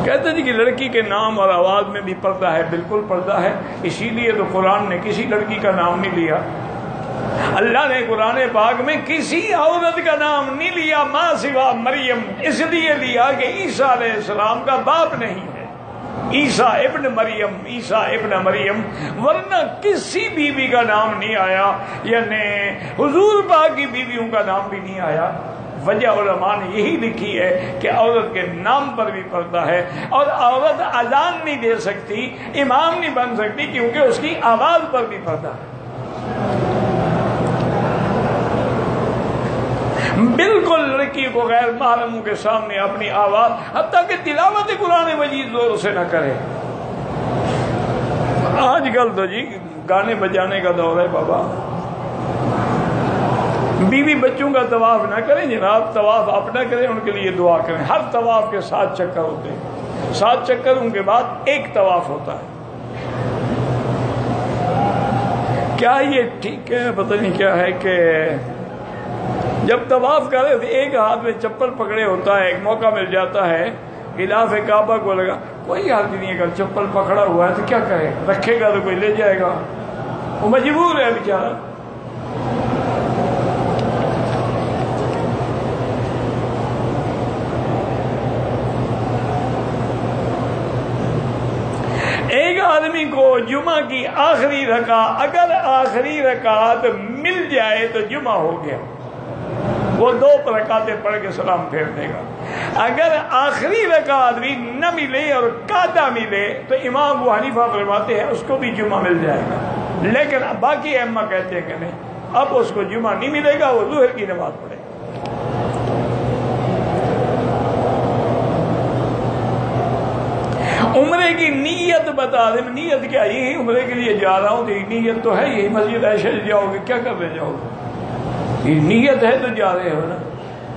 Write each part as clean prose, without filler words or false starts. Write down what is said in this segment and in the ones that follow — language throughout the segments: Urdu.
کہتے جی کہ لڑکی کے نام اور آواز میں بھی پردہ ہے، بالکل پردہ ہے، اسی لیے تو قرآن نے کسی لڑکی کا نام نہیں لیا، اللہ نے قرآن پاک میں کسی عورت کا نام نہیں لیا ماں سوا مریم، اس لیے لیا کہ عیسیٰ علیہ السلام کا باپ نہیں ہے، عیسیٰ ابن مریم، عیسیٰ ابن مریم، ورنہ کسی بیوی کا نام نہیں آیا، یعنی حضور پاک کی بیویوں کا نام بھی نہیں آیا۔ وجہ علماء نے یہی لکھی ہے کہ عورت کے نام پر بھی پردہ ہے، اور عورت اذان نہیں دے سکتی، امام نہیں بن سکتی، کیونکہ اس کی آواز پر بھی پردہ ہے۔ بالکل لڑکی کو غیر محرموں کے سامنے اپنی آواز، حتیٰ کہ تلاوت قرآن مجید زور سے نہ کرے۔ آج کل تو جی گانے بجانے کا دور ہے بابا۔ بیوی بچوں کا طواف نہ کریں جناب، طواف اپنا کریں، ان کے لیے دعا کریں۔ ہر طواف کے 7 چکر ہوتے ہیں، 7 چکروں کے بعد ایک طواف ہوتا ہے۔ کیا یہ ٹھیک ہے؟ پتہ نہیں کیا ہے کہ جب طواف کرے تو ایک ہاتھ میں چپل پکڑے ہوتا ہے، ایک موقع مل جاتا ہے غلاف کعبہ کو لگا، کوئی حال نہیں ہے، اگر چپل پکڑا ہوا ہے تو کیا کرے، رکھے گا تو کوئی لے جائے گا، وہ مجبور ہے بیچارہ۔ ایک آدمی کو جمعہ کی آخری رکعت، اگر آخری رکعت مل جائے تو جمعہ ہو گیا، وہ 2 رکعتیں پڑھ کے سلام پھیر دے گا۔ اگر آخری رکعت بھی نہ ملے اور قاعدہ ملے تو امام ابو حنیفہ فرماتے ہیں اس کو بھی جمعہ مل جائے گا، لیکن باقی ائمہ کہتے ہیں کہ نہیں، اب اس کو جمعہ نہیں ملے گا، وہ ظہر کی نماز پڑھے گا۔ عمرے کی نیت بتا دیں، نیت کیا؟ یہی عمرے کے لیے جا رہا ہوں، تو نیت تو ہے یہی مسجد عائشہ جاؤ گے، کیا کرنے جاؤ گے؟ یہ نیت ہے تو جا رہے ہو نا،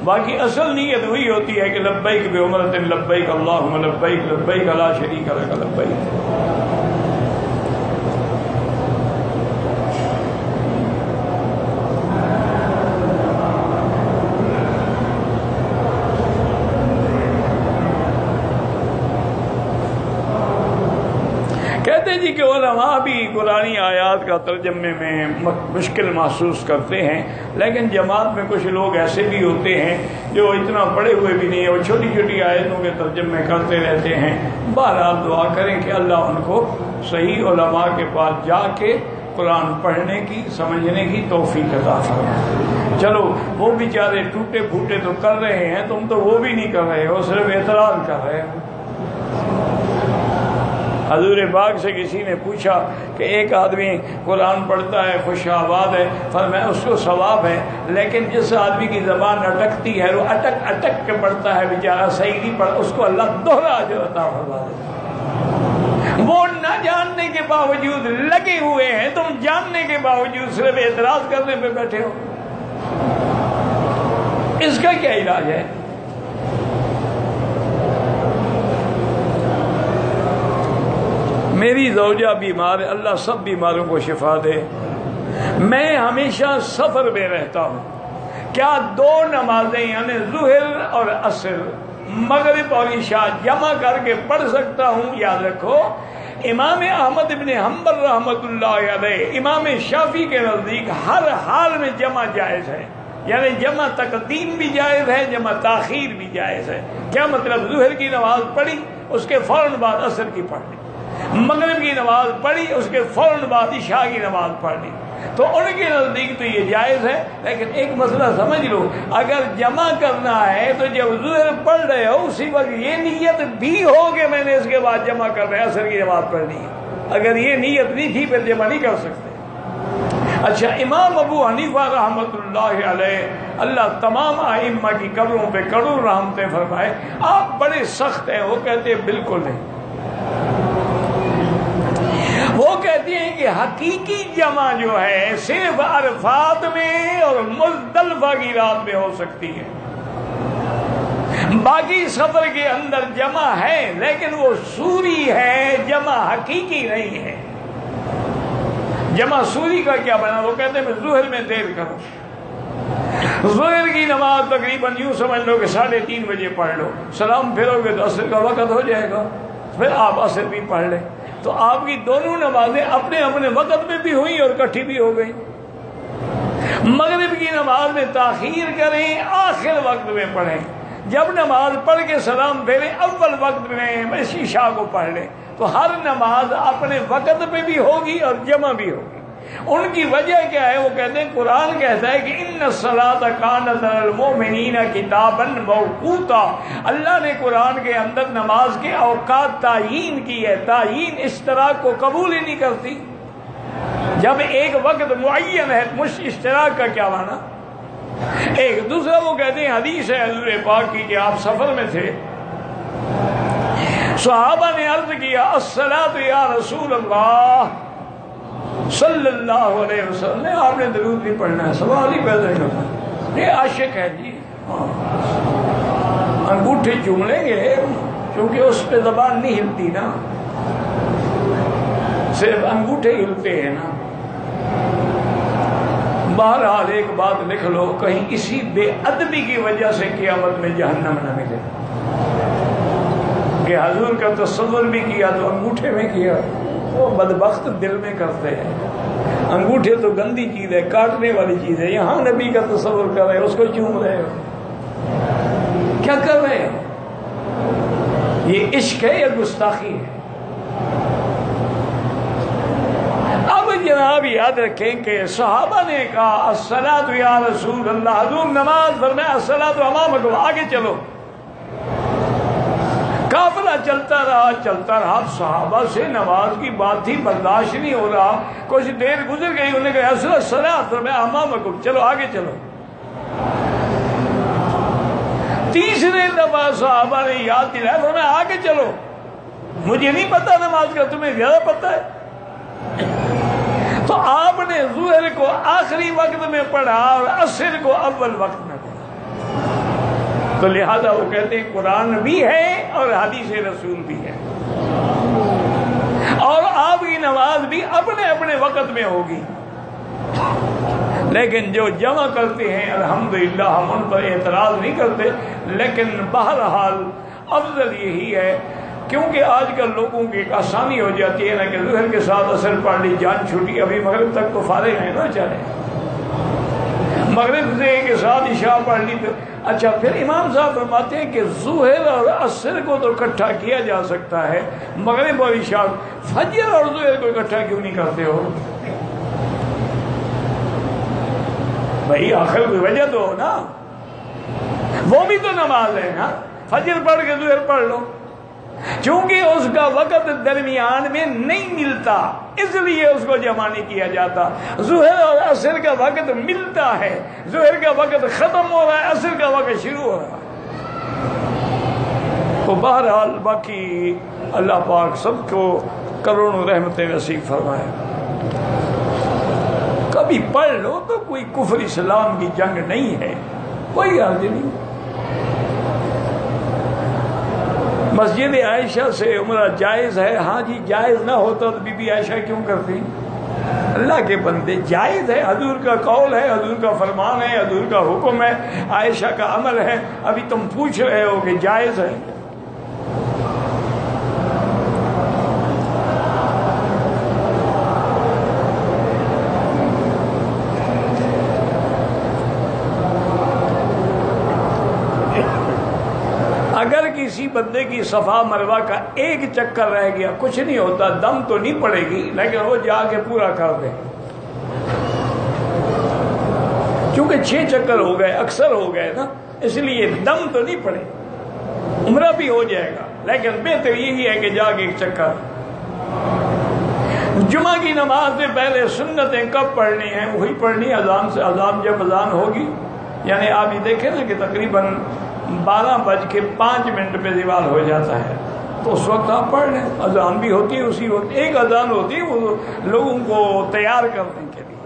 باقی اصل نیت وہی ہوتی ہے کہ لبیک بعمرۃ لبیک اللہم لبیک لبیک لا شریک لک لبیک۔ کہتے جی کہ علماء بھی قرآنی آیات کا ترجمے میں مشکل محسوس کرتے ہیں، لیکن جماعت میں کچھ لوگ ایسے بھی ہوتے ہیں جو اتنا پڑھے ہوئے بھی نہیں ہیں، وہ چھوٹی چھوٹی آیتوں کے ترجمے کرتے رہتے ہیں۔ بہرحال دعا کریں کہ اللہ ان کو صحیح علماء کے پاس جا کے قرآن پڑھنے کی، سمجھنے کی توفیق عطا فرمائے۔ چلو وہ بیچارے ٹوٹے پھوٹے تو کر رہے ہیں، تم تو وہ بھی نہیں کر رہے ہو، صرف اعتراض کر رہے ہو۔ حضور پاک سے کسی نے پوچھا کہ ایک آدمی قرآن پڑھتا ہے، خوش آباد ہے، فرمایا اس کو ثواب ہے، لیکن جس آدمی کی زبان اٹکتی ہے، وہ اٹک اٹک کے پڑھتا ہے، بیچارہ صحیح نہیں پڑھ، اس کو اللہ دوہرا اجر عطا فرما دیتا ہے۔ وہ نہ جاننے کے باوجود لگے ہوئے ہیں، تم جاننے کے باوجود صرف اعتراض کرنے پہ بیٹھے ہو، اس کا کیا علاج ہے؟ میری زوجہ بیمار ہے، اللہ سب بیماروں کو شفا دے۔ میں ہمیشہ سفر میں رہتا ہوں، کیا 2 نمازیں یعنی ظہر اور عصر، مغرب اور عشاء جمع کر کے پڑھ سکتا ہوں؟ یاد رکھو امام احمد ابن حنبل رحمۃ اللہ علیہ، امام شافعی کے نزدیک ہر حال میں جمع جائز ہے، یعنی جمع تقدیم بھی جائز ہے، جمع تاخیر بھی جائز ہے۔ کیا مطلب؟ ظہر کی نماز پڑھی، اس کے فوراً بعد عصر کی پڑھ لی، مغرب کی نماز پڑھی، اس کے فوراً بعد عشاء کی نماز پڑھ لی، تو ان کے نزدیک تو یہ جائز ہے۔ لیکن ایک مسئلہ سمجھ لو، اگر جمع کرنا ہے تو جب ظہر پڑھ رہے ہو اسی وقت یہ نیت بھی ہو کہ میں نے اس کے بعد جمع کر رہے عصر کی نماز پڑھنی ہے، اگر یہ نیت نہیں تھی پھر جمع نہیں کر سکتے۔ اچھا، امام ابو حنیفہ رحمۃ اللہ علیہ، اللہ تمام ائمہ کی قبروں پہ کروڑ رحمتیں فرمائے، آپ بڑے سخت ہیں، وہ کہتے ہیں بالکل نہیں، وہ کہتے ہیں کہ حقیقی جمع جو ہے صرف عرفات میں اور مزدلفہ کی رات میں ہو سکتی ہے، باقی سفر کے اندر جمع ہے لیکن وہ سوری ہے، جمع حقیقی نہیں ہے۔ جمع سوری کا کیا بنا؟ وہ کہتے ہیں میں ظہر میں دیر کروں، ظہر کی نماز تقریباً یوں سمجھ لو کہ 3:30 بجے پڑھ لو، سلام پھرو گے تو عصر کا وقت ہو جائے گا، پھر آپ عصر بھی پڑھ لیں، تو آپ کی دونوں نمازیں اپنے اپنے وقت میں بھی ہوئیں اور اکٹھی بھی ہو گئی۔ مغرب کی نماز میں تاخیر کریں، آخر وقت میں پڑھیں، جب نماز پڑھ کے سلام پھیریں اول وقت میں عشاء کو پڑھ لیں، تو ہر نماز اپنے وقت پہ بھی ہوگی اور جمع بھی ہوگی۔ ان کی وجہ کیا ہے؟ وہ کہتے ہیں قرآن کہتا ہے کہ ان الصلاۃ کانت علی المؤمنین کتابا موقوتا، اللہ نے قرآن کے اندر نماز کے اوقات تعیین کی ہے۔ تعیین اشتراک کو قبول ہی نہیں کرتی۔ جب ایک وقت معین ہے، اشتراک کا کیا معنی؟ ایک دوسرا وہ کہتے ہیں حدیث ہے حضور پاک کی کہ آپ سفر میں تھے، صحابہ نے عرض کیا الصلاۃ یا رسول اللہ صلی اللہ علیہ وسلم، آپ نے درود نہیں پڑھنا ہے، سوال ہی پیدا نہیں ہوتا، یہ عاشق ہے جی، انگوٹھے چوم لیں گے کیونکہ اس پہ زبان نہیں ہلتی نا، صرف انگوٹھے ہلتے ہیں نا۔ بہرحال ایک بات لکھ لو، کہیں اسی بے ادبی کی وجہ سے قیامت میں جہنم نہ ملے کہ حضور کا تصور بھی کیا تو انگوٹھے میں کیا، وہ بدبخت دل میں کرتے ہیں۔ انگوٹھے تو گندی چیز ہے، کاٹنے والی چیز ہے، یہاں نبی کا تصور کر رہے ہیں، اس کو چوم رہے ہو، کیا کر رہے ہو؟ یہ عشق ہے یا گستاخی ہے؟ اب جناب یاد رکھیں کہ صحابہ نے کہا الصلاۃ یا رسول اللہ، حضور نماز فرمایا الصلاۃ امامکم، آگے چلو۔ قافلہ چلتا رہا، صحابہ سے نماز کی بات ہی برداشت نہیں ہو رہا، کچھ دیر گزر گئی، انہوں نے کہا الصلاۃ فرمایا امامکم، چلو آگے چلو۔ تیسرے دفعہ صحابہ نے یاد دلایا، فرمایا آگے چلو، مجھے نہیں پتا نماز کا، تمہیں زیادہ پتا ہے۔ تو آپ نے ظہر کو آخری وقت میں پڑھا اور عصر کو اول وقت میں پڑھا، تو لہذا وہ کہتے ہیں قرآن بھی ہے اور حدیث رسول بھی ہے، اور آپ کی نماز بھی اپنے اپنے وقت میں ہوگی۔ لیکن جو جمع کرتے ہیں الحمدللہ ہم ان پر اعتراض نہیں کرتے، لیکن بہرحال افضل یہی ہے، کیونکہ آج کل لوگوں کی ایک آسانی ہو جاتی ہے نا کہ ظہر کے ساتھ عصر پڑھ لی، جان چھوٹی، ابھی مغرب تک تو فارغ ہیں نا، چلے مغرب سے کے ساتھ عشاء پڑھ لی تو اچھا۔ پھر امام صاحب فرماتے ہیں کہ ظہر اور عصر کو تو اکٹھا کیا جا سکتا ہے، مغرب اور عشاء، فجر اور ظہر کو اکٹھا کیوں نہیں کرتے ہو بھائی؟ آخر کوئی وجہ تو ہو نا، وہ بھی تو نماز ہے نا، فجر پڑھ کے ظہر پڑھ لو، چونکہ اس کا وقت درمیان میں نہیں ملتا اس لیے اس کو جمع نہیں کیا جاتا۔ ظہر اور عصر کا وقت ملتا ہے، ظہر کا وقت ختم ہو رہا ہے، عصر کا وقت شروع ہو رہا ہے۔ تو بہرحال باقی اللہ پاک سب کو کروڑوں رحمتیں نصیب فرمائے۔ کبھی پڑھ لو تو کوئی کفر اسلام کی جنگ نہیں ہے، کوئی حرج نہیں۔ مسجد عائشہ سے عمرہ جائز ہے؟ ہاں جی جائز نہ ہوتا تو بی بی عائشہ کیوں کرتی؟ اللہ کے بندے جائز ہے، حضور کا قول ہے، حضور کا فرمان ہے، حضور کا حکم ہے، عائشہ کا عمل ہے، ابھی تم پوچھ رہے ہو کہ جائز ہے؟ اگر کسی بندے کی صفا مروہ کا ایک چکر رہ گیا، کچھ نہیں ہوتا، دم تو نہیں پڑے گی، لیکن وہ جا کے پورا کر دے، چونکہ 6 چکر ہو گئے، اکثر ہو گئے نا، اس لیے دم تو نہیں پڑے، عمرہ بھی ہو جائے گا، لیکن بہتر یہی ہے کہ جا کے ایک چکر۔ جمعہ کی نماز سے پہلے سنتیں کب پڑھنی ہیں؟ وہی پڑھنی اذان سے، اذان جب اذان ہوگی، یعنی آپ یہ دیکھیں نا کہ تقریباً 12:05 پہ زوال ہو جاتا ہے، تو اس وقت آپ پڑھ لیں، اذان بھی ہوتی ہے اسی وقت، ایک اذان ہوتی ہے وہ لوگوں کو تیار کرنے کے لیے۔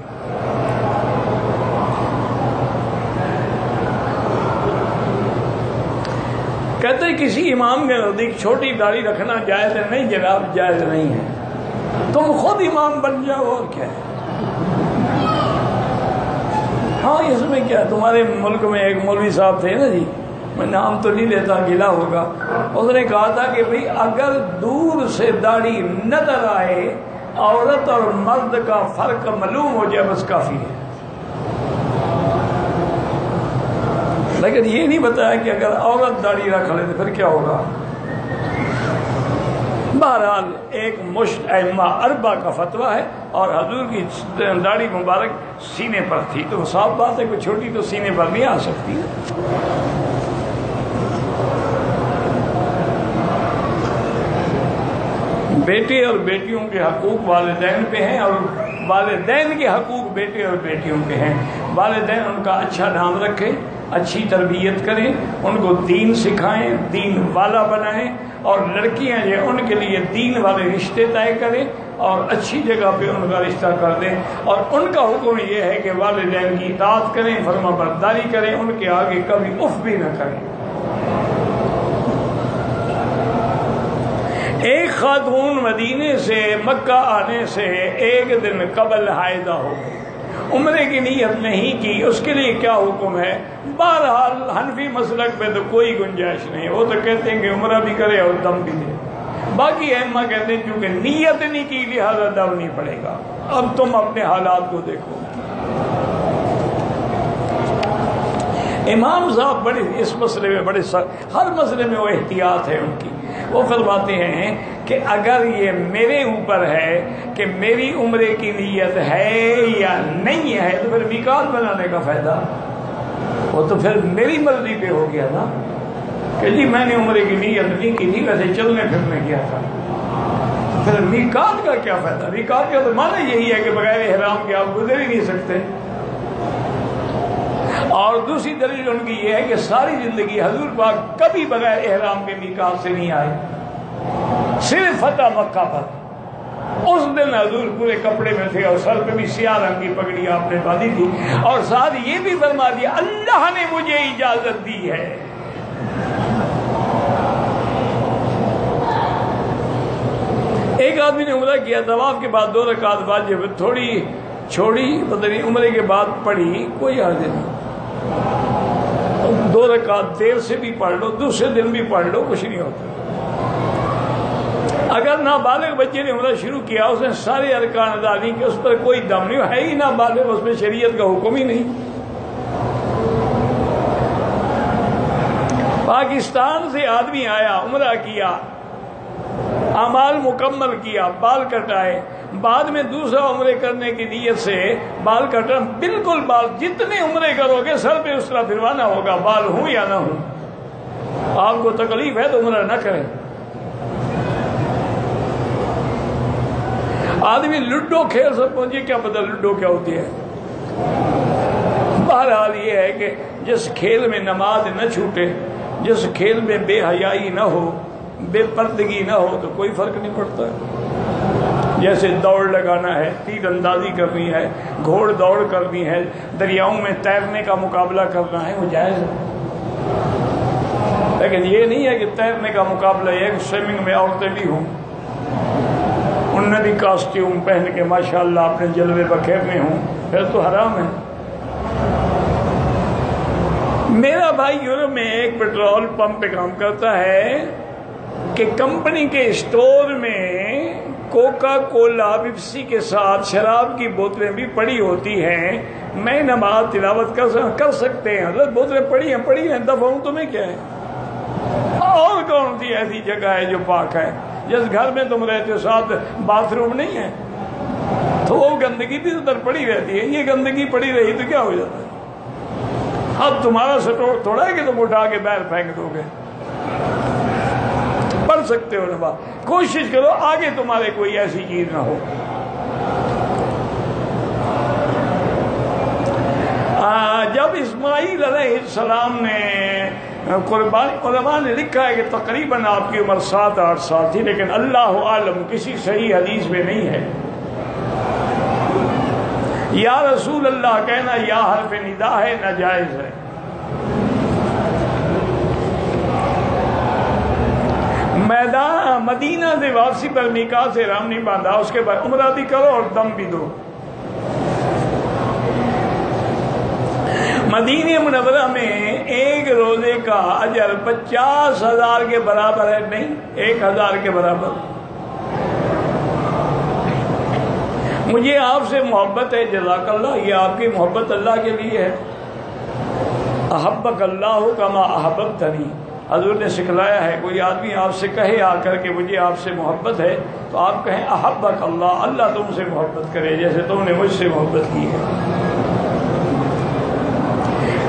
کہتے ہیں کسی امام کے نزدیک چھوٹی داڑھی رکھنا جائز ہے؟ نہیں جناب جائز نہیں ہے، تم خود امام بن جاؤ اور کیا ہے۔ ہاں اس میں کیا، تمہارے ملک میں ایک مولوی صاحب تھے نا جی، میں نام تو نہیں لیتا، گلا ہوگا، اس نے کہا تھا کہ بھئی اگر دور سے داڑھی نظر آئے، عورت اور مرد کا فرق معلوم ہو جائے، بس کافی ہے۔ لیکن یہ نہیں بتایا کہ اگر عورت داڑھی رکھ لے تو پھر کیا ہوگا۔ بہرحال ایک مشت ائمہ اربع کا فتویٰ ہے، اور حضور کی داڑھی مبارک سینے پر تھی، تو صاف بات ہے کہ چھوٹی تو سینے پر نہیں آ سکتی۔ بیٹے اور بیٹیوں کے حقوق والدین پہ ہیں، اور والدین کے حقوق بیٹے اور بیٹیوں پہ ہیں۔ والدین ان کا اچھا نام رکھیں، اچھی تربیت کریں، ان کو دین سکھائیں، دین والا بنائیں، اور لڑکیاں جو ان کے لیے دین والے رشتے طے کریں اور اچھی جگہ پہ ان کا رشتہ کر دیں، اور ان کا حکم یہ ہے کہ والدین کی اطاعت کریں، فرما برداری کریں، ان کے آگے کبھی اف بھی نہ کریں۔ ایک خاتون مدینے سے مکہ آنے سے ایک دن قبل حائضہ ہو گئی، عمرے کی نیت نہیں کی، اس کے لیے کیا حکم ہے؟ بہرحال حنفی مسلک پہ تو کوئی گنجائش نہیں، وہ تو کہتے ہیں کہ عمرہ بھی کرے اور دم بھی دے، باقی ائمہ کہتے ہیں کیونکہ نیت نہیں کی لہذا دم نہیں پڑے گا۔ اب تم اپنے حالات کو دیکھو۔ امام صاحب بڑے اس مسئلے میں بڑے ہر مسئلے میں وہ احتیاط ہے ان کی، وہ فرماتے ہیں کہ اگر یہ میرے اوپر ہے کہ میری عمرے کی نیت ہے یا نہیں ہے تو پھر میقات بنانے کا فائدہ، وہ تو پھر میری مرضی پہ ہو گیا نا، کہ جی میں نے عمرے کی نیت نہیں کی تھی، ویسے چلنے پھرنے کیا تھا، پھر میقات کا کیا فائدہ؟ میقات کا تو معنی یہی ہے کہ بغیر احرام کے آپ گزر ہی نہیں سکتے۔ اور دوسری دلیل ان کی یہ ہے کہ ساری زندگی حضور پاک کبھی بغیر احرام کے میقات سے نہیں آئے، صرف فتح مکہ پر، اس دن حضور پورے کپڑے میں تھے اور سر پہ بھی سیاہ رنگ کی پگڑی آپ نے باندھی تھی، اور ساتھ یہ بھی فرما دیا اللہ نے مجھے اجازت دی ہے۔ ایک آدمی نے عمرہ کیا، طواف کے بعد 2 رکعت واجب تھوڑی چھوڑی، پتہ نہیں عمرے کے بعد پڑھی، کوئی حرج نہیں، 2 رکعت دیر سے بھی پڑھ لو، دوسرے دن بھی پڑھ لو، کچھ نہیں ہوتا۔ اگر نابالغ بچے نے عمرہ شروع کیا، اس نے سارے ارکان ادا نہیں کہ اس پر کوئی دم نہیں ہے ہی نابالغ، اس میں شریعت کا حکم ہی نہیں۔ پاکستان سے آدمی آیا، عمرہ کیا، اعمال مکمل کیا، بال کٹائے، بعد میں دوسرا عمرے کرنے کی نیت سے بال کٹا، بالکل بال جتنے عمرے کرو گے سر پہ اس طرح پھروانا ہوگا، بال ہوں یا نہ ہوں۔ آپ کو تکلیف ہے تو عمرہ نہ کریں۔ آدمی لڈو کھیل سب مجھے کیا پتہ لڈو کیا ہوتی ہے۔ بہرحال یہ ہے کہ جس کھیل میں نماز نہ چھوٹے، جس کھیل میں بے حیائی نہ ہو، بے پردگی نہ ہو، تو کوئی فرق نہیں پڑتا ہے۔ جیسے دوڑ لگانا ہے، تیر اندازی کرنی ہے، گھوڑ دوڑ کرنی ہے، دریاؤں میں تیرنے کا مقابلہ کرنا ہے، وہ جائز ہے۔ لیکن یہ نہیں ہے کہ تیرنے کا مقابلہ یہ کہ سوئمنگ میں عورتیں بھی ہوں، ان نے بھی کاسٹیوم پہن کے ماشاءاللہ اپنے جلوے بکھیرنے ہوں، پھر تو حرام ہے۔ میرا بھائی یورپ میں ایک پیٹرول پمپ پہ کام کرتا ہے کہ کمپنی کے اسٹور میں کوکا کولا پیپسی کے ساتھ شراب کی بوتلیں بھی پڑی ہوتی ہیں۔ میں نماز تلاوت کر سکتے ہیں، حضرت بوتلیں پڑی ہیں، دفعوں تمہیں کیا ہے؟ اور کون سی ایسی جگہ ہے جو پاک ہے؟ جس گھر میں تم رہتے ہو ساتھ باتھ روم نہیں ہے تو وہ گندگی بھی ادھر پڑی رہتی ہے، یہ گندگی پڑی رہی تو کیا ہو جاتا ہے؟ اب تمہارا سٹور تھوڑا ہے کہ تم اٹھا کے باہر پھینک دو گے، پڑھ سکتے ہو نماز، کوشش کرو آگے تمہارے کوئی ایسی چیز نہ ہو۔ جب اسماعیل علیہ السلام نے قربانی، علماء نے لکھا ہے کہ تقریباً آپ کی عمر 7-8 سال تھی، لیکن اللہ عالم کسی صحیح حدیث میں نہیں ہے۔ یا رسول اللہ کہنا یا حرف ندا ہے، ناجائز ہے۔ مدینہ سے واپسی پر میقات سے احرام نہیں باندھا، اس کے بعد عمرہ بھی کرو اور دم بھی دو۔ مدینہ منورہ میں ایک روزے کا اجر 50,000 کے برابر ہے، نہیں 1,000 کے برابر۔ مجھے آپ سے محبت ہے، جزاک اللہ، یہ آپ کی محبت اللہ کے لیے ہے۔ احبک اللہ کما احببتنی، حضور نے سکھلایا ہے، کوئی آدمی آپ سے کہے آ کر کے مجھے آپ سے محبت ہے تو آپ کہیں احبک اللہ، اللہ تم سے محبت کرے جیسے تم نے مجھ سے محبت کی ہے۔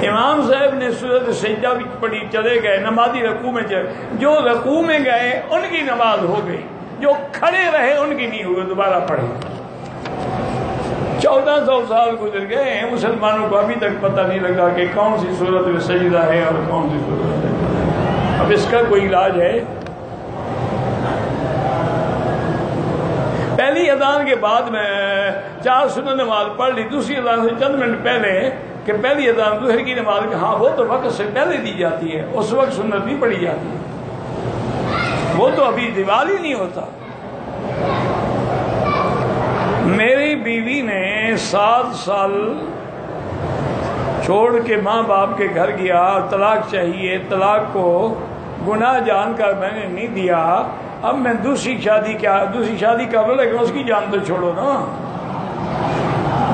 امام صاحب نے سورۃ سجدہ بھی پڑھی، چلے گئے، نمازی رکوع میں چلے، جو رکوع میں گئے ان کی نماز ہو گئی، جو کھڑے رہے ان کی نہیں ہوئی، دوبارہ پڑھے۔ 1400 سال گزر گئے ہیں، مسلمانوں کو ابھی تک پتہ نہیں لگا کہ کون سی سورۃ سجدہ ہے اور کون سی سورۃ ہے۔ اب اس کا کوئی علاج ہے؟ پہلی اذان کے بعد میں 4 سنت نماز پڑھ لی، دوسری اذان سے چند منٹ پہلے کہ پہلی اذان ظہر کی نماز، ہاں وہ تو وقت سے پہلے دی جاتی ہے، اس وقت سنت نہیں پڑھی جاتی ہے، وہ تو ابھی دیوال ہی نہیں ہوتا۔ میری بیوی نے 7 سال چھوڑ کے ماں باپ کے گھر گیا، طلاق چاہیے، طلاق کو گناہ جان کر میں نے نہیں دیا، اب میں دوسری شادی کر لوں، لیکن اس کی جان تو چھوڑو نا،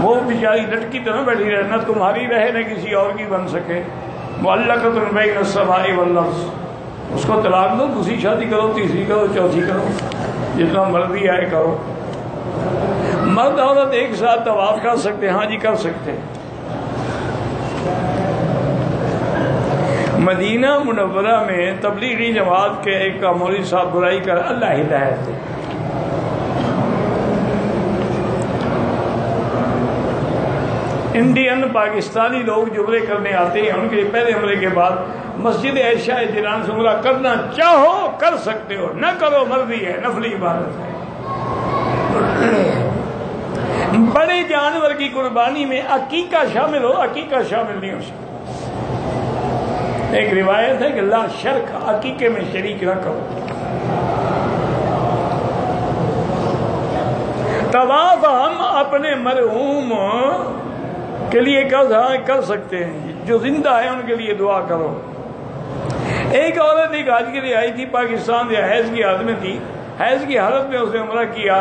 وہ بیچاری لٹکی تو نہ بیٹھی رہے، نہ تمہاری رہے نہ کسی اور کی بن سکے۔ معلقۃ بین السماء والارض، اس کو طلاق دو، دوسری شادی کرو، تیسری کرو، چوتھی کرو، جتنا مرضی آئے کرو۔ مرد عورت ایک ساتھ طواف کر سکتے، ہاں جی کر سکتے۔ مدینہ منورہ میں تبلیغی جماعت کے ایک مولوی صاحب برائی کر، اللہ ہدایت دے، انڈین پاکستانی لوگ جو عمرے کرنے آتے ہیں، ان کے پہلے عمرے کے بعد مسجد عائشہ جنان سے عمرہ کرنا چاہو کر سکتے ہو، نہ کرو مرضی ہے، نفلی عبادت ہے۔ بڑے جانور کی قربانی میں عقیقہ شامل ہو، عقیقہ شامل نہیں ہو سکتا۔ ایک روایت ہے کہ لا شرک، عقیقے میں شریک نہ کرو۔ طواف ہم اپنے مرحوم کے لیے کر سکتے ہیں، جو زندہ ہے ان کے لیے دعا کرو۔ ایک عورت ایک حج کے لیے آئی تھی پاکستان سے، حیض کی حالت میں تھی، حیض کی حالت میں اس نے عمرہ کیا،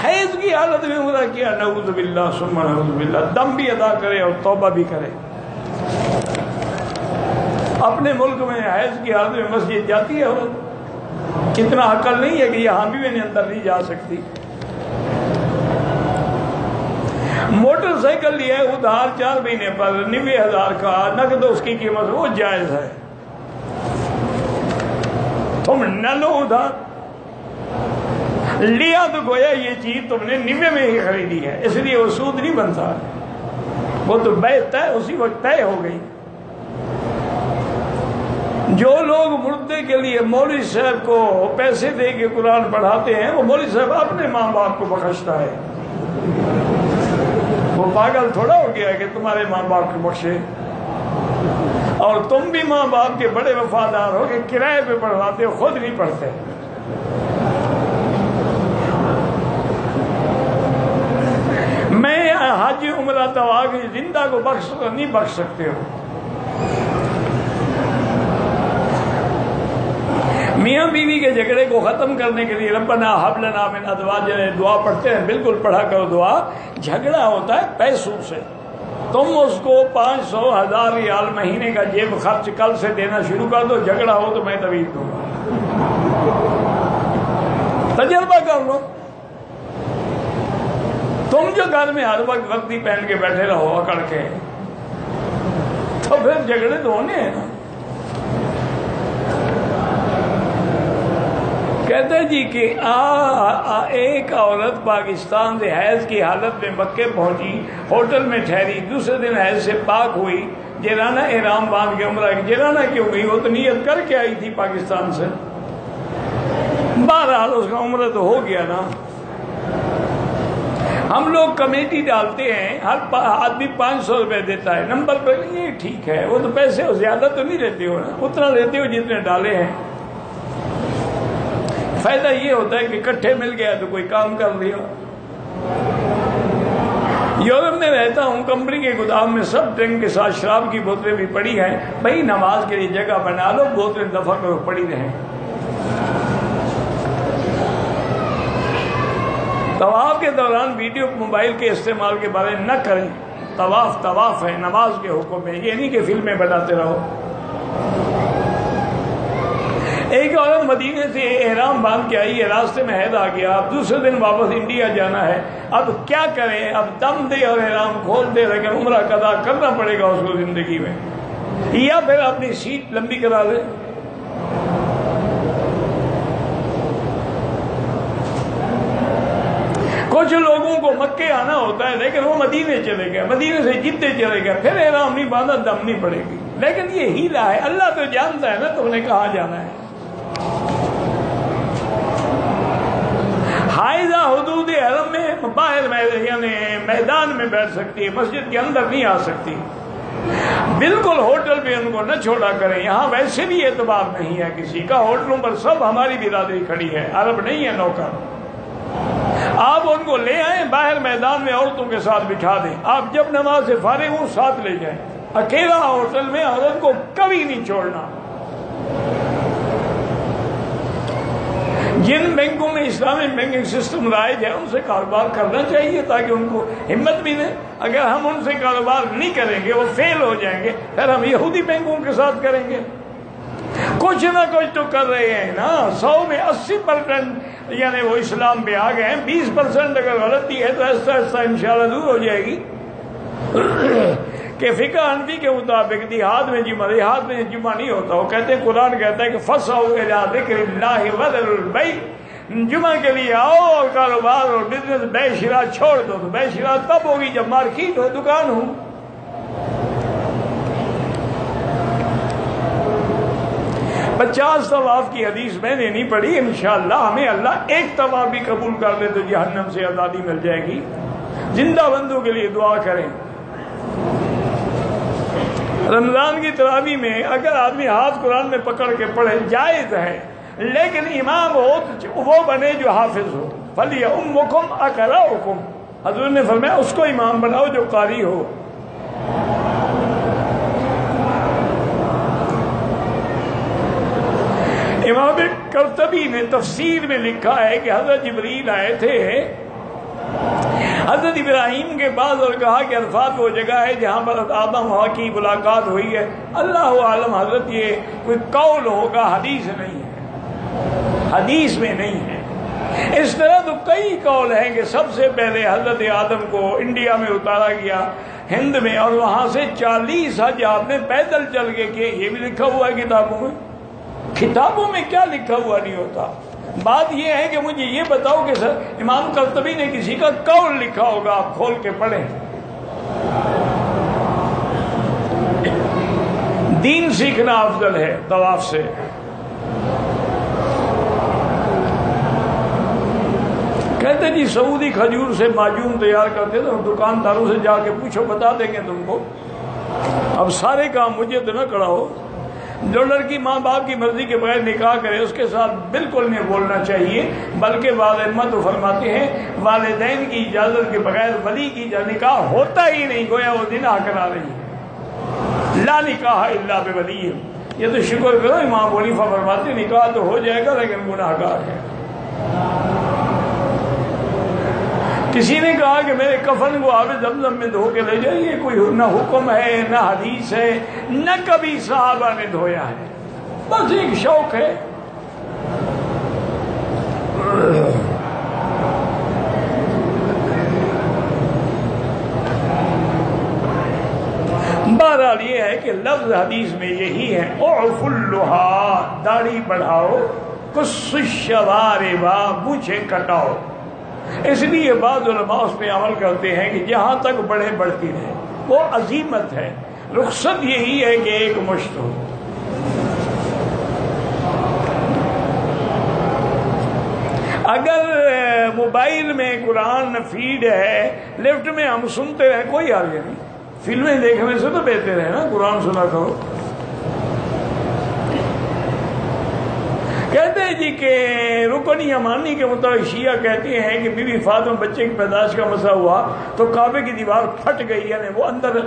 حیض کی حالت میں عمرہ کیا، نعوذ باللہ ثم نعوذ باللہ، دم بھی ادا کرے اور توبہ بھی کرے۔ اپنے ملک میں حیض کی حالت میں مسجد جاتی ہے عورت، اتنا عقل نہیں ہے کہ یہاں بھی میں نے اندر نہیں جا سکتی۔ موٹر سائیکل لیا ہے ادھار 4 مہینے پر 90,000 کا، نقد اس کی قیمت وہ جائز ہے، تم نہ لو ادھار، لیا تو گویا یہ چیز تم نے 90 میں ہی خریدی ہے، اس لیے وہ سود نہیں بنتا، وہ تو بیع طے اسی وقت طے ہو گئی۔ جو لوگ مردے کے لیے مولوی صاحب کو پیسے دے کے قرآن پڑھاتے ہیں، وہ مولوی صاحب اپنے ماں باپ کو بخشتا ہے، وہ پاگل تھوڑا ہو گیا کہ تمہارے ماں باپ کو بخشے، اور تم بھی ماں باپ کے بڑے وفادار ہو کہ کرائے پہ پڑھواتے ہو، خود نہیں پڑھتے۔ میں حج عمرہ طواف زندہ کو نہیں بخش سکتے ہو۔ میاں بیوی کے جھگڑے کو ختم کرنے کے لیے ربنا ہب لنا من ازواجنا دعا پڑھتے ہیں، بالکل پڑھا کرو دعا۔ جھگڑا ہوتا ہے پیسوں سے، تم اس کو 500 1000 ریال مہینے کا جیب خرچ کل سے دینا شروع کر دو، جھگڑا ہو تو میں طویل دوں گا، تجربہ کر لو۔ تم جو گھر میں ہر وقت وردی پہن کے بیٹھے رہو اکڑ کے، تو پھر جھگڑے تو ہونے ہیں نا۔ کہتے جی کہ ایک عورت پاکستان سے حیض کی حالت میں مکے پہنچی، ہوٹل میں ٹھہری، دوسرے دن حیض سے پاک ہوئی، جیرانہ احرام باندھ کے عمرہ کی۔ جیرانہ کیوں گئی؟ وہ تو نیت کر کے آئی تھی پاکستان سے، بہرحال اس کا عمرہ تو ہو گیا نا۔ ہم لوگ کمیٹی ڈالتے ہیں، ہر آدمی 500 روپے دیتا ہے، نمبر پہ یہ ٹھیک ہے، وہ تو پیسے زیادہ تو نہیں لیتے ہو نا، اتنا لیتے ہو جتنے ڈالے ہیں۔ فائدہ یہ ہوتا ہے کہ اکٹھے مل گیا تو کوئی کام کر لیا۔ یورپ میں رہتا ہوں، کمپنی کے گودام میں سب ٹینک کے ساتھ شراب کی بوتلیں بھی پڑی ہیں. بھائی نماز کے لیے جگہ بنا لو، بوتلیں دفع کرو، پڑی رہیں. طواف کے دوران ویڈیو موبائل کے استعمال کے بارے نہ کریں. طواف ہے، نماز کے حکم ہے، یہ نہیں کہ فلمیں بناتے رہو. ایک عورت مدینے سے احرام باندھ کے آئی ہے، راستے میں حیض آ گیا، اب دوسرے دن واپس انڈیا جانا ہے. اب کیا کریں؟ اب دم دے اور احرام کھول دے، لیکن عمرہ قضا کرنا پڑے گا اس کو زندگی میں، یا پھر اپنی سیٹ لمبی کرا دے. کچھ لوگوں کو مکے آنا ہوتا ہے لیکن وہ مدینے چلے گئے، مدینے سے جدے چلے گئے، پھر احرام نہیں باندھا، دم نہیں پڑے گی. لیکن یہ ہیلا ہے، اللہ تو جانتا ہے نا تم نے کہاں جانا ہے. حائضہ حدود حرم میں باہر یعنی میدان میں بیٹھ سکتی ہے، مسجد کے اندر نہیں آ سکتی. بالکل ہوٹل پہ ان کو نہ چھوڑا کریں. یہاں ویسے بھی اعتبار نہیں ہے کسی کا، ہوٹلوں پر سب ہماری برادری کھڑی ہے، عرب نہیں ہے نوکر. آپ ان کو لے آئیں، باہر میدان میں عورتوں کے ساتھ بٹھا دیں. آپ جب نماز سے فارغ ہوں ساتھ لے جائیں. اکیلا ہوٹل میں عورت کو کبھی نہیں چھوڑنا. جن بینکوں میں اسلامی بینکنگ سسٹم رائج ہے ان سے کاروبار کرنا چاہیے تاکہ ان کو ہمت ملے. اگر ہم ان سے کاروبار نہیں کریں گے وہ فیل ہو جائیں گے، پھر ہم یہودی بینکوں کے ساتھ کریں گے. کچھ نہ کچھ تو کر رہے ہیں نا. 100 میں 80% یعنی وہ اسلام پہ آ گئے ہیں. 20% اگر غلطی ہے تو ایسا ایسا انشاءاللہ دور ہو جائے گی. کہ فقہ حنفی کے مطابق دیہات میں جمعہ نہیں ہوتا. وہ کہتے ہیں، قرآن کہتا ہے کہ فَسْعَوْا إِلَىٰ ذِكْرِ اللَّهِ وَذَرُوا الْبَيْعَ، جمعہ کے لیے آؤ اور کاروبار اور بزنس بے شرا چھوڑ دو. تو بے شرا تب ہوگی جب مارکیٹ ہو، دکان ہو. 50 طواف کی حدیث میں نے نہیں پڑھی. انشاءاللہ ہمیں اللہ ایک طواف بھی قبول کر لے تو جہنم سے آزادی مل جائے گی. زندہ بندوں کے لیے دعا کریں. رمضان کی تراویح میں اگر آدمی ہاتھ قرآن میں پکڑ کے پڑھے جائز ہے، لیکن امام ہو تو وہ بنے جو حافظ ہو. فَلْيَؤُمُّكُمْ أَقْرَؤُكُمْ، حضور نے فرمایا اس کو امام بناؤ جو قاری ہو. امام قرطبی نے تفسیر میں لکھا ہے کہ حضرت جبریل آئے تھے حضرت ابراہیم کے بعد اور کہا کہ عرفات وہ جگہ ہے جہاں پر آدم ہوا کی ملاقات ہوئی ہے. اللہ عالم حضرت یہ کوئی قول ہوگا، حدیث نہیں ہے، حدیث میں نہیں ہے. اس طرح تو کئی قول ہیں کہ سب سے پہلے حضرت آدم کو انڈیا میں اتارا گیا، ہند میں، اور وہاں سے 40 حج آپ نے پیدل چل کے کیے. یہ بھی لکھا ہوا ہے کتابوں میں. کتابوں میں کیا لکھا ہوا نہیں ہوتا. بات یہ ہے کہ مجھے یہ بتاؤ کہ سر امام قرطبی نے کسی کا قول لکھا ہوگا، آپ کھول کے پڑھیں. دین سیکھنا افضل ہے طواف سے. کہتے جی سعودی کھجور سے معجون تیار کرتے تو دکانداروں سے جا کے پوچھو، بتا دیں گے تم کو. اب سارے کام مجھے تو نہ کراؤ. جو لڑکی ماں باپ کی مرضی کے بغیر نکاح کرے اس کے ساتھ بالکل نہیں بولنا چاہیے، بلکہ بعض ائمہ تو فرماتے ہیں والدین کی اجازت کے بغیر ولی کی نکاح ہوتا ہی نہیں، گویا وہ زنا کرا رہی ہے. لا نکاح الا بولی. یہ تو شکر کرو امام ابو حنیفہ فرماتے نکاح تو ہو جائے گا لیکن گناہ گار ہے. کسی نے کہا کہ میرے کفن کو آب زمزم میں دھو کے لے جائیے. کوئی نہ حکم ہے نہ حدیث ہے، نہ کبھی صحابہ نے دھویا ہے، بس ایک شوق ہے. بہرحال یہ ہے کہ لفظ حدیث میں یہی ہے، اعف اللحى، داڑھی بڑھاؤ، قص الشوارب، مونچھیں کٹاؤ. اس لیے بعض علماء اس پہ عمل کرتے ہیں کہ جہاں تک بڑھے بڑھتی رہے، وہ عزیمت ہے. رخصت یہی ہے کہ ایک مشت ہو. اگر موبائل میں قرآن فیڈ ہے، لفٹ میں ہم سنتے رہیں، کوئی حرج نہیں. فلمیں دیکھنے سے تو بہتر ہے نا قرآن سنا کرو. کہتے ہیں جی کہ رکن یمانی کے مطابق شیعہ کہتے ہیں کہ بی بی فاطمہ بچے کی پیدائش کا مسئلہ ہوا تو کعبے کی دیوار پھٹ گئی، یعنی وہ اندر